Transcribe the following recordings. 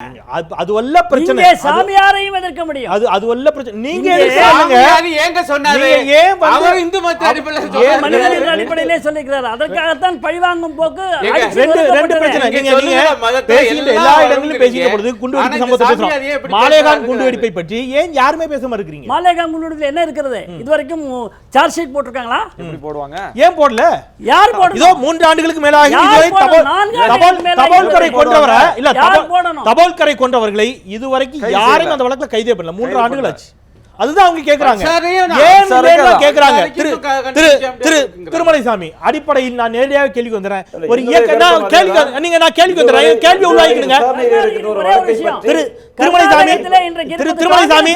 அது வல்ல பிரச்சனை. சாமியாரையும் எதிர்க்க முடியும். அது வல்ல பிரச்சனை. நீங்க ஏங்க சொன்னாரு அவர் இந்து மத அடிப்படையிலே சொல்லிக்கிறார். அதற்காகத்தான் பழிவாங்கும் போக்கு. ரெண்டு பிரச்சனை. நீங்க பேசிட்டு எல்லா இடங்களிலும் பேசிட்டு பொழுது குண்டுவெடிப்பு சம்பவத்தை பேசுறோம். மாலேகான் குண்டுவெடிப்பை பற்றி ஏன் யாருமே பேச மாட்டேங்கிறீங்க? மாலேகான் குண்டுவெடிப்புல என்ன இருக்கிறது? இதுவரைக்கும் சார்ஜ் ஷீட் போட்டுருக்காங்களா? எப்படி போடுவாங்க? ஏன் போடல? யார் போடணும்? இதோ 3 ஆண்டுகளுக்கு மேலாக இதுவரை தபால்கரை கொண்டவர இல்ல தபால்கரை கொண்டவர்களை இதுவரைக்கும் யாரும் அந்த வழக்குல கைதே பண்ணல. 3 ஆண்டுகள் ஆச்சு. அதுதான் அவங்க கேக்குறாங்க. ஏன் கேக்குறாங்க? திருமலைசாமி அடிப்படையில் நான் நேரடியாக கேள்வி வந்துறேன். ஒரு நான் கேள்வி வந்துறேன். கேள்வி உள்வாங்கிடுங்க. திருமலைசாமி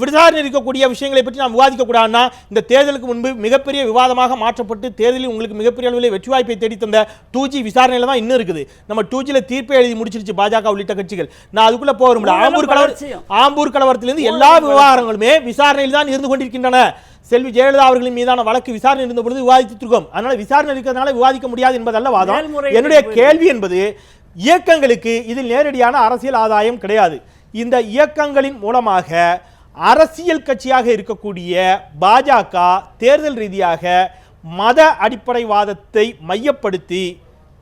விசாரணை இருக்கக்கூடிய விஷயங்களை பற்றி நாம் விவாதிக்க கூடாதுன்னா, இந்த தேர்தலுக்கு முன்பு மிகப்பெரிய விவாதமாக மாற்றப்பட்டு தேர்தலில் உங்களுக்கு மிகப்பெரிய அளவில் வெற்றி வாய்ப்பை தேடி தந்த 2G விசாரணையில தான் இன்னும் இருக்குது. நம்ம 2Gல தீர்ப்பை எழுதி முடிச்சிருச்சு பாஜக உள்ளிட்ட கட்சிகள். நான் அதுக்குள்ள போக ஆம்பூர் கலவரத்திலிருந்து எல்லா விவகாரங்களுமே விசாரணையில் தான் இருந்து கொண்டிருக்கின்றன. செல்வி ஜெயலலிதா அவர்களின் மீதான வழக்கு விசாரணை இருந்த பொழுது விவாதித்திருக்கோம். அதனால விசாரணை இருக்கிறதுனால விவாதிக்க முடியாது என்பதல்ல வாதம். என்னுடைய கேள்வி என்பது, இயக்கங்களுக்கு இதில் நேரடியான அரசியல் ஆதாயம் கிடையாது. இந்த இயக்கங்களின் மூலமாக அரசியல் கட்சியாக இருக்கக்கூடிய பாஜக தேர்தல் ரீதியாக மத அடிப்படைவாதத்தை மையப்படுத்தி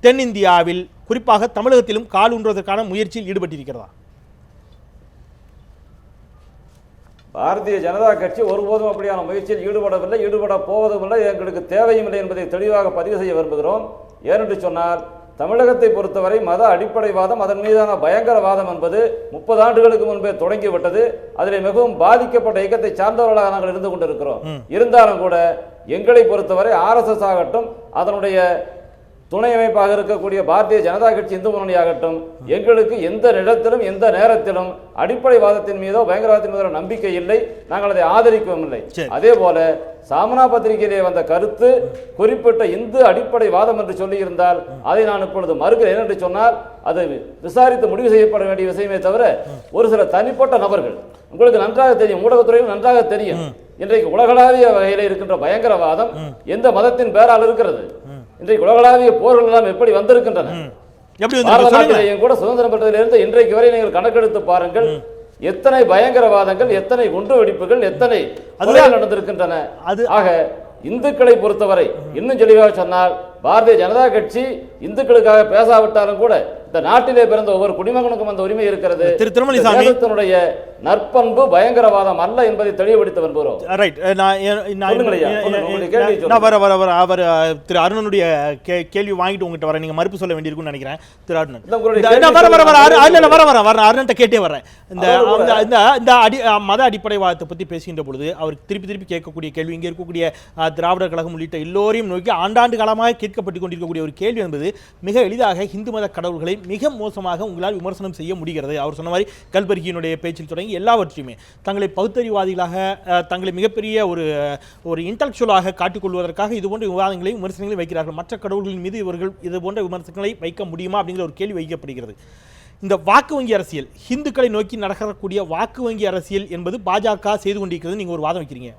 தென்னிந்தியாவில் குறிப்பாக தமிழகத்திலும் கால் ஊன்றுவதற்கான முயற்சியில் ஈடுபட்டிருக்கிறதா? பாரதிய ஜனதா கட்சி ஒருபோதும் அப்படியான முயற்சியில் ஈடுபடவில்லை, ஈடுபட போவதுமில்லை, எங்களுக்கு தேவையும் இல்லை என்பதை தெளிவாக பதிவு செய்ய விரும்புகிறோம். ஏனென்று சொன்னால், தமிழகத்தை பொறுத்தவரை மத அடிப்படைவாதம், அதன் மீதான பயங்கரவாதம் என்பது 30 ஆண்டுகளுக்கு முன்பே தொடங்கிவிட்டது. அதில் மிகவும் பாதிக்கப்பட்ட இயக்கத்தை சார்ந்தவர்களாக நாங்கள் இருந்து கொண்டிருக்கிறோம். இருந்தாலும் கூட எங்களை பொறுத்தவரை RSS ஆகட்டும், அதனுடைய துணை அமைப்பாக இருக்கக்கூடிய பாரதிய ஜனதா கட்சி, இந்து முன்னணி ஆகட்டும், எங்களுக்கு எந்த இடத்திலும் எந்த நேரத்திலும் அடிப்படைவாதத்தின் மீதோ பயங்கரவாதத்தின் மீதோ நம்பிக்கை இல்லை. நாங்கள் அதை ஆதரிக்கவும் இல்லை. அதே போல சாமனா பத்திரிகையிலே வந்த கருத்து குறிப்பிட்ட இந்து அடிப்படைவாதம் என்று சொல்லி இருந்தால் அதை நான் இப்பொழுது மறுக்கிறேன். என்று சொன்னால் அது விசாரித்து முடிவு செய்யப்பட வேண்டிய விஷயமே தவிர, ஒரு சில தனிப்பட்ட நபர்கள், உங்களுக்கு நன்றாக தெரியும், ஊடகத்துறையில் நன்றாக தெரியும், இன்றைக்கு உலகளாவிய வகையில் இருக்கின்ற பயங்கரவாதம் எந்த மதத்தின் பேரால் இருக்கிறது. இன்றைக்கு உலகளாவிய போர்கள் எல்லாம் எப்படி வந்திருக்கின்றன. பாரதநாட்டிலேயும் கூட சுதந்திரம் பெற்றதிலிருந்து இன்றைக்கு வரை நீங்கள் கணக்கெடுத்து பாருங்கள், எத்தனை பயங்கரவாதங்கள், எத்தனை குண்டு வெடிப்புகள், எத்தனை கொலைகள் நடந்திருக்கின்றன. ஆக இந்துக்களை பொறுத்தவரை இன்னும் தெளிவாக சொன்னால், பாரதிய ஜனதா கட்சி இந்துக்களுக்காக பேசாவிட்டாலும் கூட இந்த நாட்டிலே பிறந்த ஒவ்வொரு குடிமகனுக்கும் அந்த உரிமை இருக்கிறது. தேசத்தினுடைய நற்பண்பு பயங்கரவாதம் அல்ல என்பதை தெளிவுபடுத்த விரும்புகிறோம். அவர் திரு அருணனுடைய கேள்வி வாங்கிட்டு உங்ககிட்ட வர, நீங்க மறுப்பு சொல்ல வேண்டியிருக்கும்னு நினைக்கிறேன். திரு அருணன் அருணன் கேட்டே வர்றேன். இந்த மத அடிப்படைவாதத்தை பத்தி பேசுகின்ற பொழுது அவர் திருப்பி கேட்கக்கூடிய கேள்வி, இங்கே இருக்கக்கூடிய திராவிடர் கழகம் உள்ளிட்ட எல்லோரையும் நோக்கி ஆண்டாண்டு காலமாக கேட்கப்பட்டு கொண்டிருக்கக்கூடிய ஒரு கேள்வி என்பது, மிக எளிதாக இந்து மத கடவுள்களை மிக மோசமாக உங்களால் விமர்சனம் செய்ய முடிகிறது. அவர் சொன்ன மாதிரி கல்பர்கியினுடைய பேச்சில் தொடங்கி எல்லாவற்றையுமே தங்களை பகுத்தறிவாதிகளாக, தங்களை மிகப்பெரிய ஒரு இன்டலெக்சுவலாக காட்டிக்கொள்வதற்காக இது போன்ற விவாதங்களையும் விமர்சனங்களையும் வைக்கிறார்கள். மற்ற கடவுள்களின் மீது இவர்கள் இது போன்ற விமர்சனங்களை வைக்க முடியுமா அப்படிங்கிற ஒரு கேள்வி வைக்கப்படுகிறது. இந்த வாக்கு வங்கி அரசியல், இந்துக்களை நோக்கி நடக்கக்கூடிய வாக்கு வங்கி அரசியல் என்பது பாஜக செய்து கொண்டிருக்கிறது. நீங்கள் ஒரு வாதம் வைக்கிறீங்க.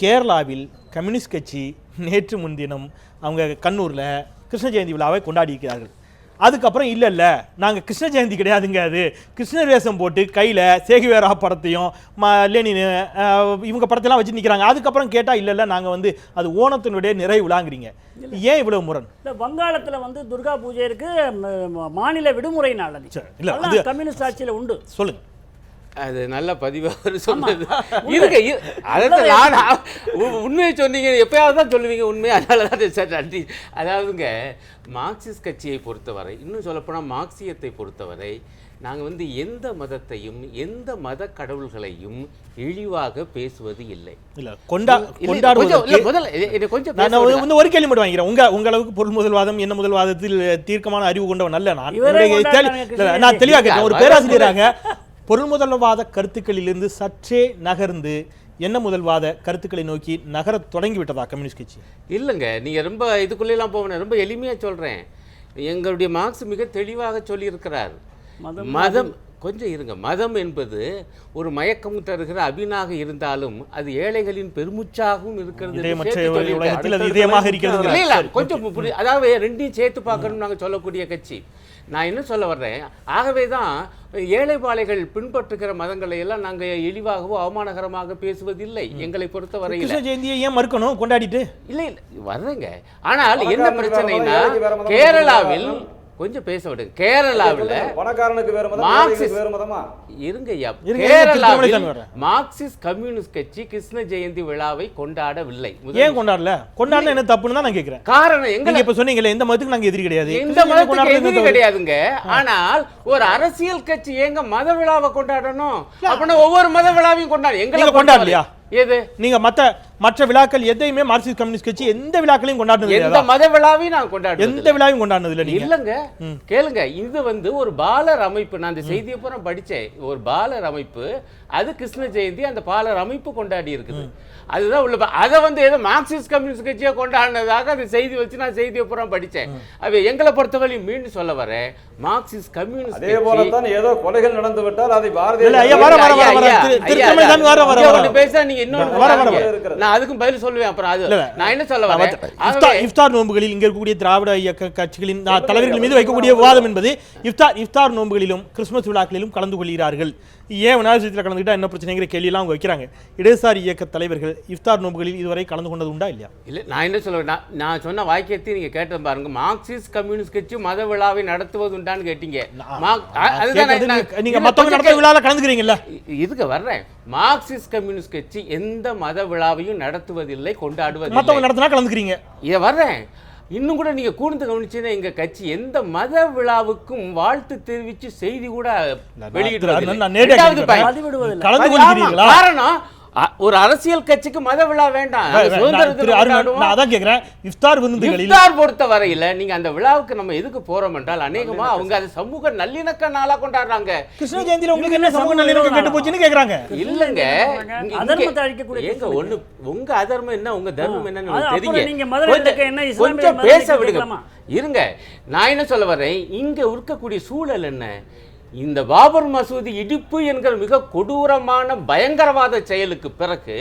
கேரளாவில் கம்யூனிஸ்ட் கட்சி நேற்று முன்தினம் அவங்க கண்ணூரில் கிருஷ்ண ஜெயந்தி விழாவை கொண்டாடி இருக்கிறார்கள். அதுக்கப்புறம் இல்லை நாங்கள் கிருஷ்ண ஜெயந்தி கிடையாதுங்க, அது கிருஷ்ணர் வேஷம் போட்டு கையில் சேகுவேரா படத்தையும் லெனின் இவங்க படத்தெல்லாம் வச்சு நிற்கிறாங்க. அதுக்கப்புறம் கேட்டால் இல்லை நாங்கள் அது ஓணத்தினுடைய நிறைவு விழாங்கிறீங்க. ஏன் இவ்வளவு முரண்? வங்காளத்தில் துர்கா பூஜை இருக்கு, மாநில விடுமுறை நாள். இல்லை கம்யூனிஸ்ட் ஆட்சியில் உண்டு. சொல்லுங்க. அது நல்ல பதிவாக சொன்னது. உண்மையை சொன்னீங்க, எப்பயாவது தான் சொல்லுவீங்க உண்மையை. அதனால தான் சார் நன்றி. அதாவதுங்க, மார்க்சிஸ்ட் கட்சியை பொறுத்தவரை, இன்னும் சொல்லப்போனால் மார்க்சியத்தை பொறுத்தவரை, நாங்கள் எந்த மதத்தையும் எந்த மத கடவுள்களையும் இழிவாக பேசுவது இல்லை. ஒரு கேள்வி மட்டும் வாங்கிறேன். உங்களுக்கு பொருள் முதல்வாதம் என்ன முதல்வாதத்தில் தீர்க்கமான அறிவு கொண்டவன் அல்ல நான். தெளிவாக கேட்டேன். ஒரு பேராசிரியராக பொருள் முதல்வாத கருத்துக்களிலிருந்து சற்றே நகர்ந்து என்ன முதல்வாத கருத்துக்களை நோக்கி நகர தொடங்கி விட்டதா கம்யூனிஸ்ட் கட்சி? இல்லைங்க, நீங்கள் ரொம்ப இதுக்குள்ளெல்லாம் போகணும். ரொம்ப எளிமையாக சொல்கிறேன். எங்களுடைய மார்க்ஸ் மிக தெளிவாக சொல்லியிருக்கிறார். மதம் கொஞ்சம் இருங்க. மதம் என்பது ஒரு மயக்கம் தருகிற அபினாக இருந்தாலும் அது ஏழைகளின் பெருமுச்சாகவும் இருக்கிறது. கொஞ்சம் அதாவது ரெண்டையும் சேர்த்து பார்க்கணும் நாங்கள் சொல்லக்கூடிய கட்சி. நான் என்ன சொல்ல வர்றேன், ஆகவே தான் ஏழை பாலைகள் பின்பற்றுகிற மதங்களை எல்லாம் நாங்கள் இழிவாகவோ அவமானகரமாக பேசுவதில்லை. எங்களை பொறுத்தவரையில் ஜெயந்தியை ஏன் மறுக்கணும் கொண்டாடிட்டு? இல்லை வர்றேங்க. ஆனால் என்ன பிரச்சனைனா கேரளாவில் கொஞ்சம் பேச விடுங்க. கேரளாவில் பணக்காரனுக்கு வேற மதம், மார்க்சிஸ்ட் வேற மதமா? இருங்க ஐயா. கேரளாவில் மார்க்சிஸ்ட் கம்யூனிஸ்ட் கட்சி கிருஷ்ண ஜெயந்தி விழாவை கொண்டாடவில்லை. ஏன் கொண்டாடல? கொண்டாடல என்ன தப்புன்னு தான் நான் கேக்குறேன். காரணம் எங்க இப்ப சொன்னீங்களே இந்த மதத்துக்கு நாங்க எதிரி கிடையாது. இந்த மதத்துக்கு எதிரி கிடையாதுங்க. ஆனால் ஒரு அரசியல் கட்சி ஏங்க மத விழாவை கொண்டாடணும்? அப்படின்னா ஒவ்வொரு மத விழாவையும் கொண்டாடு. எங்களை கொண்டாடலையா? எது நீங்க மற்ற விழாக்கள் எதையுமே மார்க்சிஸ்ட் கம்யூனிஸ்ட் கட்சி எந்த விழாக்களையும் கொண்டாடுனது இல்ல. எந்த மத விழாவையும் நான் கொண்டாடுறது எந்த விழாவையும் கொண்டாடுனது இல்ல. இல்லங்க கேளுங்க, இது ஒரு பாலர் அமைப்பு. நான் இந்த செய்தியை பூரா படிச்சேன். ஒரு பாலர் அமைப்பு, அது கிருஷ்ண ஜெயந்தி அந்த பாலர் அமைப்பு கொண்டாடி இருக்குது. அதுதான் உள்ள. அதை ஏதோ மார்க்சிஸ்ட் கம்யூனிஸ்ட் கட்சியை கொண்டாடினதாக அந்த செய்தி வச்சு நான் செய்தியை பூரா படித்தேன். அவை எங்களை பொறுத்தவரை மீண்டும் சொல்ல வரேன், மார்க்சிஸ்ட் கம்யூனிஸ்ட் அதே போல தான் ஏதோ கொலைகள் நடந்து விட்டால் அதை பாரதிய பேச நீங்க இன்னொரு நான் அதுக்கும் பதில் சொல்லுவேன். அப்புறம் அது நான் என்ன சொல்ல வரேன், இஃப்தார் நோன்புகளில் இங்க இருக்கக்கூடிய திராவிட இயக்க கட்சிகளின் தலைவர்கள் மீது வைக்கக்கூடிய விவாதம் என்பது இஃப்தார் நோன்புகளிலும் கிறிஸ்துமஸ் விழாக்களிலும் கலந்து கொள்கிறார்கள். ஏன் விநாயகர் கலந்துக்கிட்டா என்ன பிரச்சனைங்கிற கேள்வியெல்லாம் அவங்க வைக்கிறாங்க. இடதுசாரி இயக்க தலைவர்கள் இஃப்தார் நோன்புகளில் இதுவரை கலந்து கொண்டது உண்டா இல்லையா? இல்லை, நான் என்ன சொல்லுவேன், நான் சொன்ன வாக்கியத்தை நீங்க கேட்ட பாருங்க. மார்க்சிஸ்ட் கம்யூனிஸ்ட் கட்சி மத விழாவை நடத்துவது உண்டான்னு கேட்டீங்க. நீங்க மத்தவங்க நடத்த விழால கலந்துக்கிறீங்கல்ல? இதுக்கு வர்றேன். மார்க்சிஸ்ட் கம்யூனிஸ்ட் கட்சி எந்த மத விழாவையும் நடத்துவதில்லை, கொண்டாடுவதில்லை. மத்தவங்க நடத்தினா கலந்துக்கிறீங்க. இதை வர்றேன். இன்னும் கூட நீங்க கூர்ந்து கவனிச்சீங்கன்னா எங்க கட்சி எந்த மத விழாவுக்கும் வாழ்த்து தெரிவிச்சு செய்தி கூட வெளியிடுறது. காரணம் ஒரு அரசியல் கட்சிக்கு மத விழா வேண்டாம். இஃப்தார் பொறுத்த வரையில நீங்க அந்த விழாவுக்கு நம்ம எதுக்கு போறோம் என்றால் அநேகமா அவங்க அது சமூக நல்லிணக்க நாளா கொண்டாடுறாங்க. கிருஷ்ண ஜெயந்தியில உங்களுக்கு என்ன சமூக நல்லிணக்கம் கெட்டு போச்சுன்னு கேக்குறாங்க. இல்லங்க, அதர்மத்தை அழிக்கக்கூடிய ஏங்க ஒண்ணு உங்க அதர்மம் என்ன உங்க தர்மம் என்னன்னு தெரியுங்க. கொஞ்சம் பேச விடுங்க. இருங்க, நான் என்ன சொல்ல வரேன், இங்க இருக்கக்கூடிய சூழல் என்ன? இந்த பாபர் மசூதி இடிப்பு என்கிற மிக கொடூரமான பயங்கரவாத செயலுக்கு பிறகு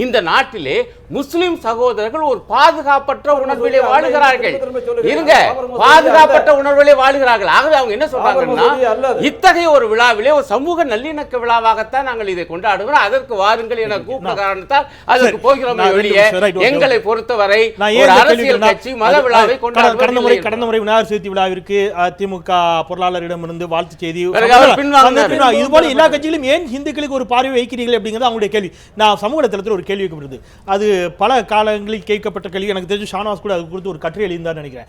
இந்த நாட்டிலே முஸ்லிம் சகோதரர்கள் ஒரு பாதுகாப்பற்ற உணர்விலே வாழுகிறார்கள். இருங்க, பாதுகாப்பற்ற உணர்விலே வாழுகிறார்கள். ஆகவே அவங்க என்ன சொல்றாங்கன்னா, இத்தகைய ஒரு விழாவிலே ஒரு சமூக நல்லிணக்க விழாவாகத்தான் நாங்கள் இதை கொண்டாடுகிறோம், அதற்கு வாருங்கள் என கூப்பிட்ட காரணத்தால் அதற்கு போகிறோம். வெளியே எங்களை பொறுத்தவரை ஒரு அரசியல் கட்சி மத விழாவை கொண்டாடுவது. கடந்த முறை விநாயகர் சதுர்த்தி விழாவிற்கு திமுக பொருளாளரிடமிருந்து வாழ்த்து செய்தி இது போல எல்லா கட்சியிலும் ஏன் இந்துக்களுக்கு ஒரு பார்வை வைக்கிறீர்கள் அப்படிங்கிறது அவங்களுடைய கேள்வி. நான் சமூக தளத்தில் ஒரு கேள்வி வைக்கப்படுது. அது பல காலங்களில் கேட்கப்பட்ட கேள்வி. எனக்கு தெரிஞ்சு ஷானவாஸ் கூட அது குறித்து ஒரு கட்டுரை எழுதியிருந்தார் நினைக்கிறேன்.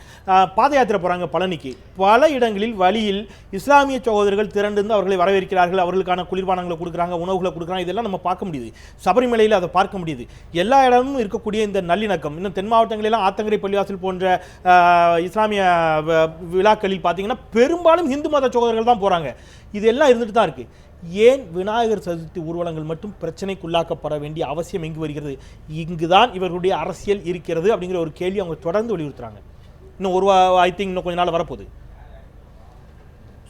பாத யாத்திரை போறாங்க பழனிக்கு. பல இடங்களில் வழியில் இஸ்லாமிய சகோதரர்கள் திரண்டு அவர்களை வரவேற்கிறார்கள், அவர்களுக்கான குளிர்பானங்களை கொடுக்குறாங்க, உணவுகளை கொடுக்குறாங்க. இதெல்லாம் நம்ம பார்க்க முடியுது. சபரிமலையில் அதை பார்க்க முடியுது. எல்லா இடமும் இருக்கக்கூடிய இந்த நல்லிணக்கம் இன்னும் தென் மாவட்டங்களெல்லாம் ஆத்தங்கரை பள்ளிவாசல் போன்ற இஸ்லாமிய விழாக்களில் பார்த்தீங்கன்னா பெரும்பாலும் இந்து மத சகோதரர்கள் தான் போறாங்க. இதெல்லாம் இருந்துட்டு தான் இருக்கு. ஏன் விநாயகர் சதுர்த்தி ஊர்வலங்கள் மட்டும் பிரச்சனைக்குள்ளாக்கப்பட வேண்டிய அவசியம் எங்கு வருகிறது? இங்குதான் இவர்களுடைய அரசியல் இருக்கிறது அப்படிங்கிற ஒரு கேள்வி அவங்க தொடர்ந்து வலியுறுத்துறாங்க. இன்னும் இன்னும் கொஞ்ச நாள் வரப்போகுது.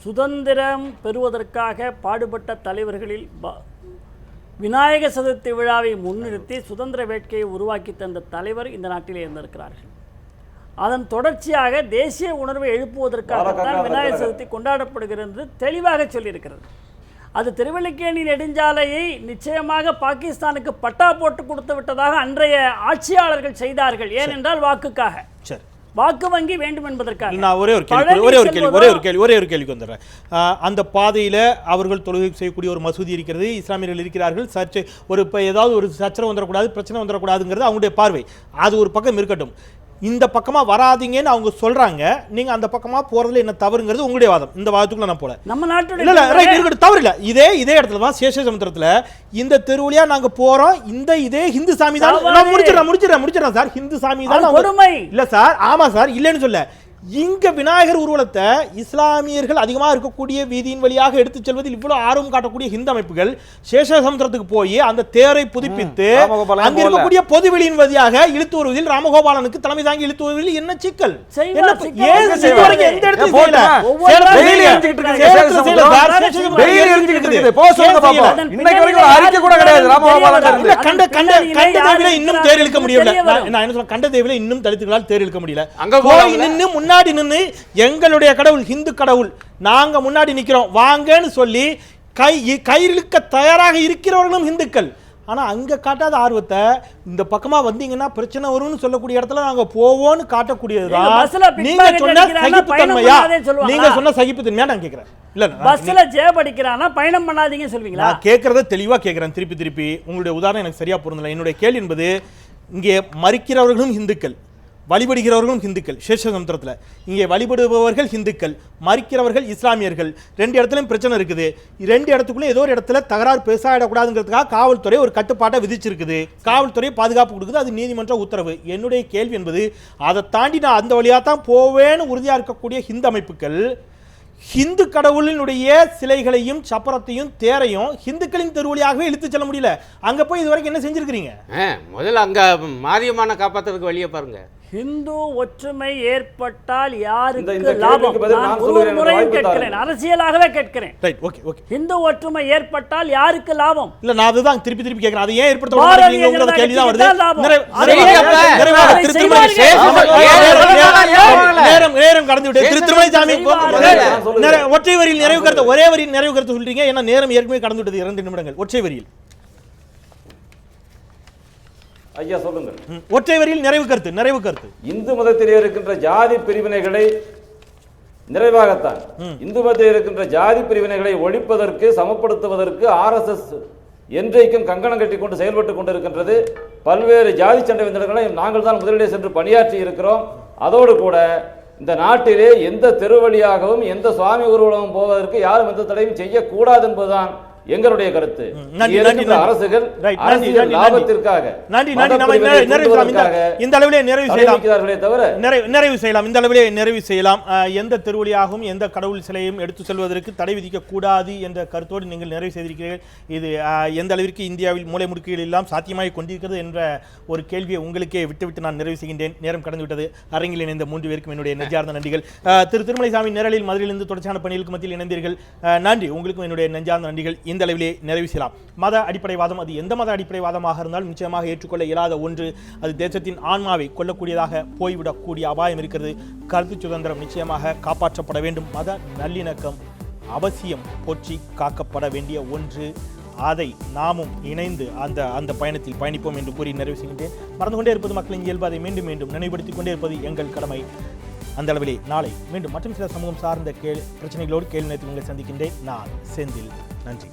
சுதந்திரம் பெறுவதற்காக பாடுபட்ட தலைவர்களில் விநாயகர் சதுர்த்தி விழாவை முன்னிறுத்தி சுதந்திர வேட்கையை உருவாக்கி தந்த தலைவர் இந்த நாட்டிலே இருந்திருக்கிறார்கள். அதன் தொடர்ச்சியாக தேசிய உணர்வை எழுப்புவதற்காகத்தான் விநாயகர் சதுர்த்தி கொண்டாடப்படுகிறது தெளிவாக சொல்லியிருக்கிறது. அது திருவல்லிக்கேணி நெடுஞ்சாலையை நிச்சயமாக பாகிஸ்தானுக்கு பட்டா போட்டு கொடுத்து விட்டதாக அன்றைய ஆட்சியாளர்கள் செய்தார்கள். ஏனென்றால் வாக்குக்காக, வாக்கு வங்கி வேண்டும் என்பதற்காக. நான் ஒரே ஒரு கேள்விக்கு வந்துடுறேன். அந்த பாதையில் அவர்கள் தொழுகை செய்யக்கூடிய ஒரு மசூதி இருக்கிறது, இஸ்லாமியர்கள் இருக்கிறார்கள். சர்ச்சை ஏதாவது ஒரு சர்ச்சை வந்துடக்கூடாது, பிரச்சனை வந்துடக்கூடாதுங்கிறது அவங்களுடைய பார்வை. அது ஒரு பக்கம் இருக்கட்டும். இந்த பக்கமா வராதீங்கன்னு அவங்க சொல்றாங்க. நீங்க அந்த பக்கமா போறதுல என்ன தவறுங்கிறது உங்களுடைய வாதம். இந்த வாதத்துக்குள்ள நான் போல. நம்ம நாட்டோட இல்ல தவறு இல்ல. இதே இடத்துல தான் சேஷசமுத்திரத்துல இந்த தெருவழியா நாங்க போறோம். இதே ஹிந்து சாமி தான். நான் முடிச்சிடறேன் சார். ஹிந்து சாமி தான் இல்ல சார். ஆமா சார், இல்லன்னு சொல்ல. இங்க விநாயகர் ஊர்வலத்தை இஸ்லாமியர்கள் அதிகமாக இருக்கக்கூடிய வீதியின் வழியாக எடுத்துச் செல்வதில் இவ்வளவு ஆர்வம் காட்டக்கூடிய ஹிந்து அமைப்புகள் சேஷசமுத்திரத்துக்கு போய் அந்த தேரை புதுப்பித்து ராமகோபாலன் அங்க இருக்கக்கூடிய பொதுவெளியின் வழியாக இழுத்து வருவதில் ராமகோபாலனுக்கு தலைமை தாங்கி இழுத்து வருவதில் என்ன சிக்கல்? செய்வார், என்ன சிக்கல் ஏன் வந்து இதுவரைக்கும் எந்த இடத்துலயும் செய்யல? ஒவ்வொரு சேலத்துல டெய்லி செய்யல. எரிஞ்சுக்கிட்டு இருக்கு சேலத்துல செய்யல. சேஷசமுத்திரம். தாராசுரம் டெய்லி எரிஞ்சுக்கிட்டு இருக்குது. போ சொல்லுங்க ஏன் செய்யல? பாப்போம். இன்னைக்கு வரைக்கும் ஒரு அறிக்கை கூட கிடையாது ராமகோபாலன். இல்ல, கண்ட தேவில இன்னும் தேர் இழுக்க முடியல. நான் என்ன சொல்றேன், கண்ட தேவில இன்னும் தலித்துகளால் தேர் இழுக்க முடியல. அங்க போய் போறாங்கல்ல? நின்னு முன்னாடி நின்னு எங்களுடைய கடவுள் ஹிந்து கடவுள், நாங்க முன்னாடி நிக்கிறோம் வாங்கன்னு சொல்லி கயிறிழுக்க தயாராக இருக்கிறவர்களும் இந்துக்கள். ஆனா அங்க காட்டாத ஆர்வத்தை இந்த பக்கமா வந்தீங்கன்னா பிரச்சனை வரும்னு சொல்லக்கூடிய இடத்துல நாங்க போவோம்னு காட்டக்கூடியதுதான். நீங்க பஸ்ல pick நீங்க pocket சொன்ன அடிக்கிறான்னா சகிப்புத்தன்மையா? பயணம் பண்ணாதேன்னு சொல்லுவாங்களா? நீங்க சொன்ன சகிப்புத்தன்மையா நான் கேக்குறேன். இல்ல பஸ்ல ஜேப் அடிக்கிறானா பயணம் பண்ணாதீங்க சொல்வீங்களா? நான் கேட்கறத தெளிவா கேட்கிறேன். திருப்பி உங்களுடைய உதாரணம் எனக்கு சரியா பொருந்தல. என்னுடைய கேள்வி என்பது, இங்கே மறிக்கிறவர்களும் இந்துக்கள், வழிபடுகிறவர்களும் இந்துக்கள். சேஷசமுத்திரத்துல இங்கே வழிபடுபவர்கள் இந்துக்கள், மறிக்கிறவர்கள் இஸ்லாமியர்கள். ரெண்டு இடத்துலையும் பிரச்சனை இருக்குது. ரெண்டு இடத்துக்குள்ள ஏதோ ஒரு இடத்துல தகராறு பேசாடக்கூடாதுங்கிறதுக்காக காவல்துறை ஒரு கட்டுப்பாட்டை விதிச்சிருக்குது. காவல்துறை பாதுகாப்பு கொடுக்குது, அது நீதிமன்ற உத்தரவு. என்னுடைய கேள்வி என்பது, அதை தாண்டி நான் அந்த வழியாக தான் போவேன்னு உறுதியாக இருக்கக்கூடிய ஹிந்து அமைப்புகள் ஹிந்து கடவுளினுடைய சிலைகளையும் சப்பரத்தையும் தேரையும் ஹிந்துக்களின் தெருவழியாகவே இழுத்து செல்ல முடியல. அங்க போய் இதுவரைக்கும் என்ன செஞ்சிருக்கிறீங்க? முதல்ல அங்க மாரியமான காப்பாத்துறதுக்கு வழியை பாருங்க. ஹிந்து ஒற்றுமை ஏற்பட்டால் இந்த யாருக்கு கேள்விக்கு லாபம்? பதில் நான் நான் ஒரு சொல்லுகிறேன், முறையும் வாய்ப்பு கேட்கிறேன், தாருங்கள். அரசியலாகவே கேட்கிறேன். Right, okay. ஹிந்து ஒற்றுமை ஏற்பட்டால் யாருக்கு லாபம்? இல்ல, நான் அதுதான் திருப்பி கேட்கிறேன். அதை ஏன் ஏற்படுத்த பாரதிய விட மாட்டீங்க? உங்களோட ஜனதா கேள்வி தான் வருது. கட்சிக்கு தான் லாபம். நிறைவாக அதை திருத்திருமலை செய்வார்கள். நேரம் கடந்து விட்டு திருத்திருமலை சாமி செய்வார்கள். ஒற்றை வரியில் நிறைவு கருத்து, ஒரே வரியில் நிறைவு கருத்து சொல்றீங்க. ஏன்னா நேரம் ஏற்கனவே கடந்து விட்டது 2 நிமிடங்கள். ஒற்றை வரியில் ஐயா சொல்லுங்கள். ஒற்றை வரியில் நிறைவு கருத்து. இந்து மதத்தில் இருக்கின்ற ஜாதி பிரிவினைகளை நிறைவாகத்தான் இந்து மதத்தில் இருக்கின்ற ஜாதி பிரிவினைகளை ஒழிப்பதற்கு, சமப்படுத்துவதற்கு RSS என்றைக்கும் கங்கணம் கட்டி கொண்டு செயல்பட்டுக் கொண்டிருக்கின்றது. பல்வேறு ஜாதி சண்டை விந்தர்களை நாங்கள் தான் முதலிலே சென்று பணியாற்றி இருக்கிறோம். அதோடு கூட இந்த நாட்டிலே எந்த தெரு வழியாகவும் எந்த சுவாமி ஊர்வலமும் போவதற்கு யாரும் எந்த தடையும் செய்யக்கூடாது என்பதுதான் எங்களுடைய கருத்து. அரசுகள் அரசியல் லாபத்திற்காக இந்த அளவிலே நிறைவு செய்யலாம். இந்த அளவிலே நிறைவு செய்யலாம். எந்த திருவழியாகவும் எந்த கடவுள் சிலையும் எடுத்து செல்வதற்கு தடை விதிக்க கூடாது என்ற கருத்தோடு நீங்கள் நிறைவு செய்திருக்கிறீர்கள். இது எந்த அளவிற்கு இந்தியாவில் மூலை முடுக்குகள் எல்லாம் சாத்தியமாக கொண்டிருக்கிறது என்ற ஒரு கேள்வியை உங்களுக்கே விட்டுவிட்டு நான் நிறைவு செய்கின்றேன். நேரம் கடந்து விட்டது. அரங்கில் இணைந்த 3 பேருக்கும் என்னுடைய நெஞ்சார்ந்த நன்றிகள். திருமலை சாமி நேரலில் மதுரையிலிருந்து தொடர்ச்சியான பணிகளுக்கு மத்தியில் இணைந்தீர்கள். நன்றி. உங்களுக்கும் என்னுடைய நெஞ்சார்ந்த நன்றிகள். இந்த அளவிலே நிறைவு செய்யலாம். மத அடிப்படைவாதம், அது எந்த மத அடிப்படைவாதமாக இருந்தாலும் நிச்சயமாக ஏற்றுக்கொள்ள இயலாத ஒன்று. அது தேசத்தின் ஆன்மாவை கொல்லக்கூடியதாக போய்விடக்கூடிய அபாயம் இருக்கிறது. கருத்து சுதந்திரம் நிச்சயமாக காப்பாற்றப்பட வேண்டும். மத நல்லிணக்கம் அவசியம் போற்றி காக்கப்பட வேண்டிய ஒன்று. அதை நாமும் இணைந்து அந்த பயணத்தில் பயணிப்போம் என்று கூறி நிறைவு செய்கின்றேன். மறந்து கொண்டே இருப்பது மக்களின் இயல்பு. அதை மீண்டும் நினைவுபடுத்திக் கொண்டே இருப்பது எங்கள் கடமை. அந்த அளவிலே நாளை மீண்டும் மற்றும் சில சமூகம் சார்ந்த பிரச்சனைகளோடு கேள்வி நேரத்தில் உங்களை சந்திக்கின்றேன். நான் செந்தில். நன்றி.